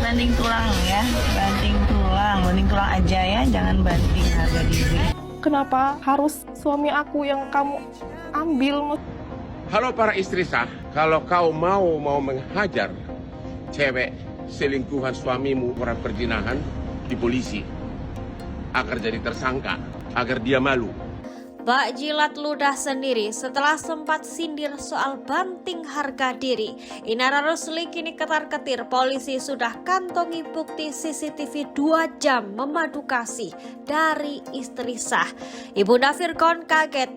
Banding tulang ya, banding tulang aja ya, jangan banding harga diri. Kenapa harus suami aku yang kamu ambil? Halo para istri sah, kalau kau mau menghajar cewek selingkuhan suamimu orang perzinahan di polisi agar jadi tersangka, agar dia malu. Bak jilat ludah sendiri setelah sempat sindir soal banting harga diri. Inara Rusli kini ketar-ketir, polisi sudah kantongi bukti CCTV 2 jam memadu kasih dari istri sah. Ibunda Firkon kaget,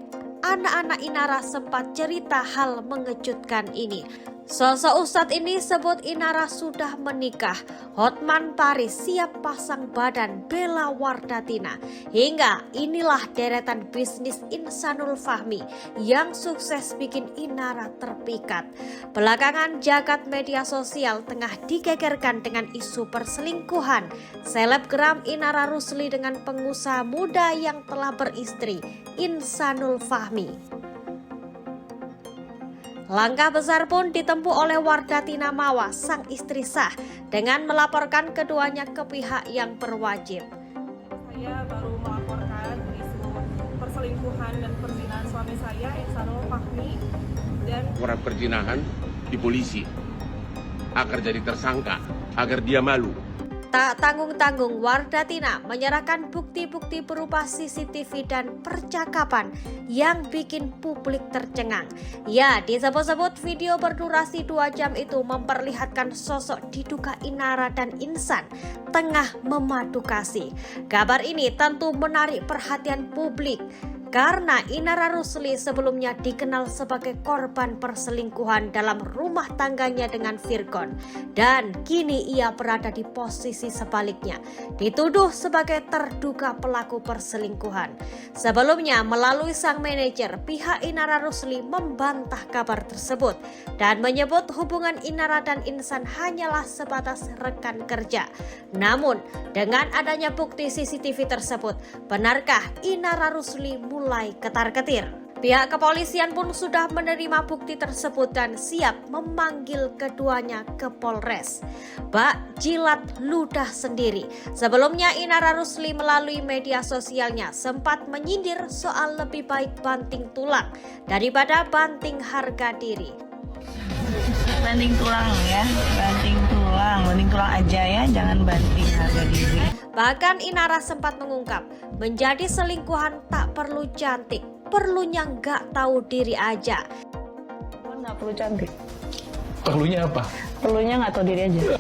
anak-anak Inara sempat cerita hal mengejutkan ini. Sosok Ustadz ini sebut Inara sudah menikah. Hotman Paris siap pasang badan bela Wardatina. Hingga inilah deretan bisnis Insanul Fahmi yang sukses bikin Inara terpikat. Belakangan jagat media sosial tengah digegerkan dengan isu perselingkuhan selebgram Inara Rusli dengan pengusaha muda yang telah beristri, Insanul Fahmi. Langkah besar pun ditempuh oleh Wardatina Mawa, sang istri sah, dengan melaporkan keduanya ke pihak yang berwajib. Saya baru melaporkan isu perselingkuhan dan perzinahan suami saya, Insanul Fahmi, dan Orang perzinahan di polisi agar jadi tersangka, agar dia malu. Tak tanggung-tanggung, Wardatina menyerahkan bukti-bukti berupa CCTV dan percakapan yang bikin publik tercengang. Ya, disebut-sebut video berdurasi 2 jam itu memperlihatkan sosok diduga Inara dan Insan tengah memadu kasih. Kabar ini tentu menarik perhatian publik, karena Inara Rusli sebelumnya dikenal sebagai korban perselingkuhan dalam rumah tangganya dengan Firkon. Dan kini ia berada di posisi sebaliknya, dituduh sebagai terduga pelaku perselingkuhan. Sebelumnya melalui sang manajer, pihak Inara Rusli membantah kabar tersebut dan menyebut hubungan Inara dan Insan hanyalah sebatas rekan kerja. Namun dengan adanya bukti CCTV tersebut, benarkah Inara Rusli mulai ketar-ketir? Pihak kepolisian pun sudah menerima bukti tersebut dan siap memanggil keduanya ke Polres. Bak jilat ludah sendiri. Sebelumnya Inara Rusli melalui media sosialnya sempat menyindir soal lebih baik banting tulang daripada banting harga diri. Banding tulang ya, banding tulang aja ya, jangan banding harga diri. Bahkan Inara sempat mengungkap, menjadi selingkuhan tak perlu cantik, perlunya nggak tahu diri aja. Nggak perlu cantik, Perlunya apa? perlunya nggak tahu diri aja.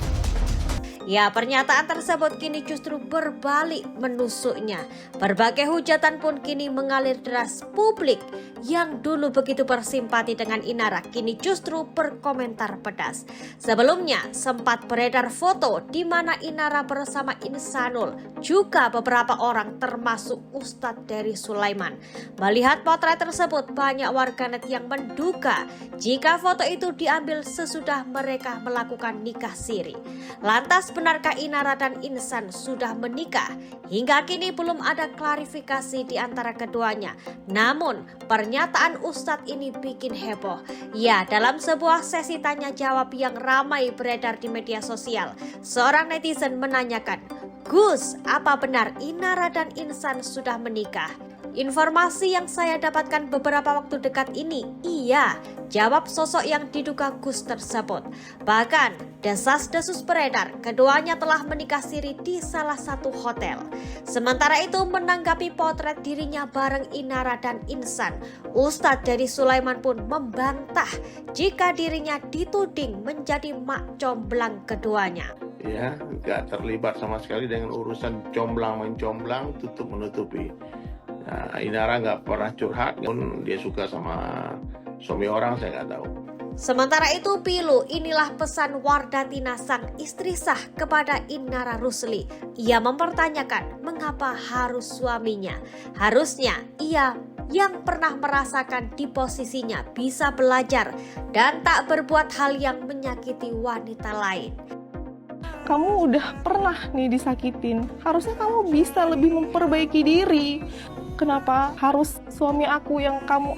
Ya, pernyataan tersebut kini justru berbalik menusuknya. Berbagai hujatan pun kini mengalir deras. Publik yang dulu begitu bersimpati dengan Inara kini justru berkomentar pedas. Sebelumnya sempat beredar foto di mana Inara bersama Insanul, juga beberapa orang termasuk Ustadz Dery Sulaiman. Melihat potret tersebut, banyak warganet yang menduga jika foto itu diambil sesudah mereka melakukan nikah siri. Lantas benarkah Inara dan Insan sudah menikah? Hingga kini belum ada klarifikasi di antara keduanya. Namun pernyataan Ustadz ini bikin heboh. Ya, dalam sebuah sesi tanya jawab yang ramai beredar di media sosial, seorang netizen menanyakan, "Gus, apa benar Inara dan Insan sudah menikah?" Informasi yang saya dapatkan beberapa waktu dekat ini, iya, jawab sosok yang diduga Gus tersebut. Bahkan desas-desus beredar, keduanya telah menikah siri di salah satu hotel. Sementara itu menanggapi potret dirinya bareng Inara dan Insan, Ustadz Dery Sulaiman pun membantah jika dirinya dituding menjadi mak comblang keduanya. Ya, nggak terlibat sama sekali dengan urusan comblang-mencomblang, tutup-menutupi. Nah, Inara nggak pernah curhat, pun dia suka sama suami orang, saya nggak tahu. Sementara itu pilu, inilah pesan Wardatina sang istri sah kepada Inara Rusli. Ia mempertanyakan mengapa harus suaminya. Harusnya ia yang pernah merasakan di posisinya bisa belajar dan tak berbuat hal yang menyakiti wanita lain. Kamu udah pernah nih disakitin, harusnya kamu bisa lebih memperbaiki diri. Kenapa harus suami aku yang kamu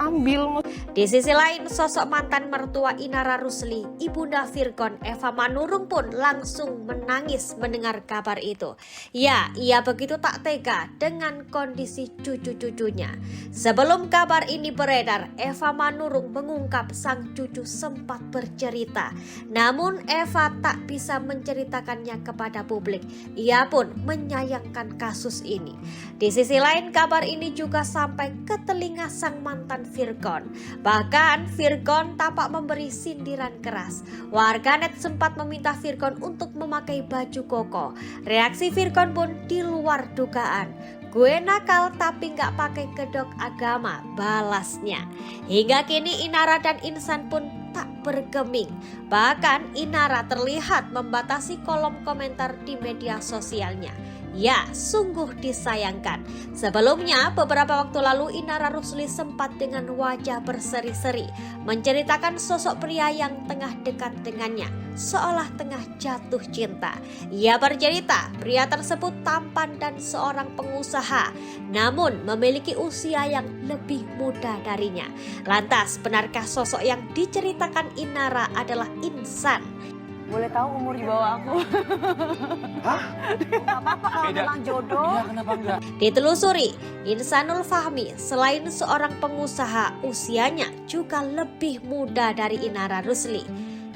ambil? Di sisi lain, sosok mantan mertua Inara Rusli, Ibunda Virgon Eva Manurung pun langsung menangis mendengar kabar itu. Ya, ia begitu tak tega dengan kondisi cucu-cucunya. Sebelum kabar ini beredar, Eva Manurung mengungkap sang cucu sempat bercerita. Namun Eva tak bisa menceritakannya kepada publik. Ia pun menyayangkan kasus ini. Di sisi lain, kabar ini juga sampai ke telinga sang mantan Virgon. Bahkan Virgon tampak memberi sindiran keras. Warganet sempat meminta Virgon untuk memakai baju koko. Reaksi Virgon pun di luar dugaan. "Gue nakal tapi gak pakai kedok agama," balasnya. Hingga kini Inara dan Insan pun tak bergeming. Bahkan Inara terlihat membatasi kolom komentar di media sosialnya. Ya, sungguh disayangkan. Sebelumnya, beberapa waktu lalu Inara Rusli sempat dengan wajah berseri-seri menceritakan sosok pria yang tengah dekat dengannya, seolah tengah jatuh cinta. Ia bercerita, pria tersebut tampan dan seorang pengusaha, namun memiliki usia yang lebih muda darinya. Lantas, benarkah sosok yang diceritakan Inara adalah Insan? Boleh tahu umur di bawah aku? Hah? Gak apa-apa kalau memang jodoh. Iya, kenapa enggak? Ditelusuri, Insanul Fahmi selain seorang pengusaha, usianya juga lebih muda dari Inara Rusli.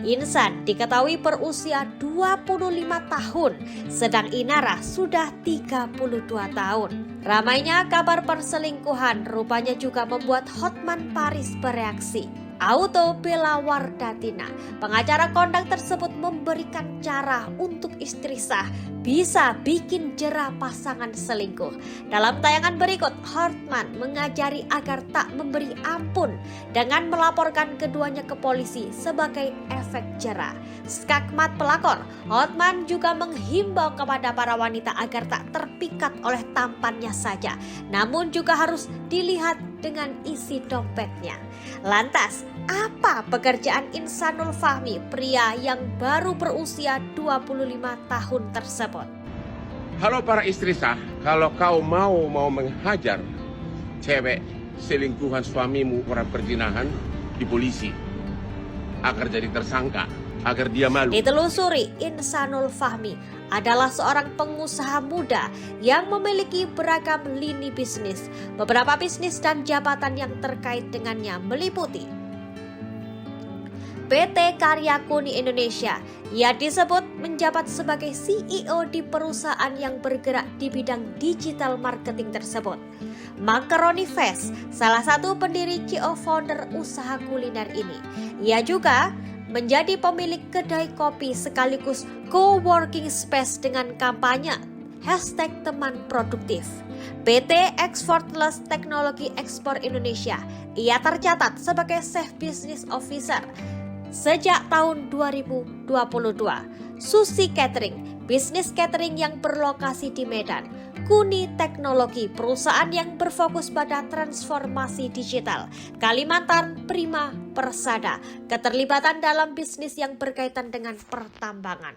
Insan diketahui berusia 25 tahun, sedang Inara sudah 32 tahun. Ramainya kabar perselingkuhan rupanya juga membuat Hotman Paris bereaksi. Auto Bella Wardatina, pengacara kondang tersebut memberikan cara untuk istri sah bisa bikin jera pasangan selingkuh. Dalam tayangan berikut, Hotman mengajari agar tak memberi ampun dengan melaporkan keduanya ke polisi sebagai efek jera. Skakmat pelakor, Hotman juga menghimbau kepada para wanita agar tak terpikat oleh tampannya saja, namun juga harus dilihat dengan isi dompetnya. Lantas, apa pekerjaan Insanul Fahmi, pria yang baru berusia 25 tahun tersebut? Halo para istri sah, kalau kau mau menghajar cewek selingkuhan suamimu orang perzinahan di polisi agar jadi tersangka, agar dia malu. Ditelusuri, Insanul Fahmi adalah seorang pengusaha muda yang memiliki beragam lini bisnis. Beberapa bisnis dan jabatan yang terkait dengannya meliputi PT Karya Kuni Indonesia. Ia disebut menjabat sebagai CEO di perusahaan yang bergerak di bidang digital marketing tersebut. Macaroni Fest, salah satu pendiri CEO founder usaha kuliner ini. Ia juga menjadi pemilik kedai kopi sekaligus co-working space dengan kampanye #temanproduktif. PT Exportless Teknologi Ekspor Indonesia. Ia tercatat sebagai Chief Business Officer sejak tahun 2022. Susi Catering, bisnis catering yang berlokasi di Medan. Kuni Teknologi, perusahaan yang berfokus pada transformasi digital. Kalimantan Prima Persada, keterlibatan dalam bisnis yang berkaitan dengan pertambangan.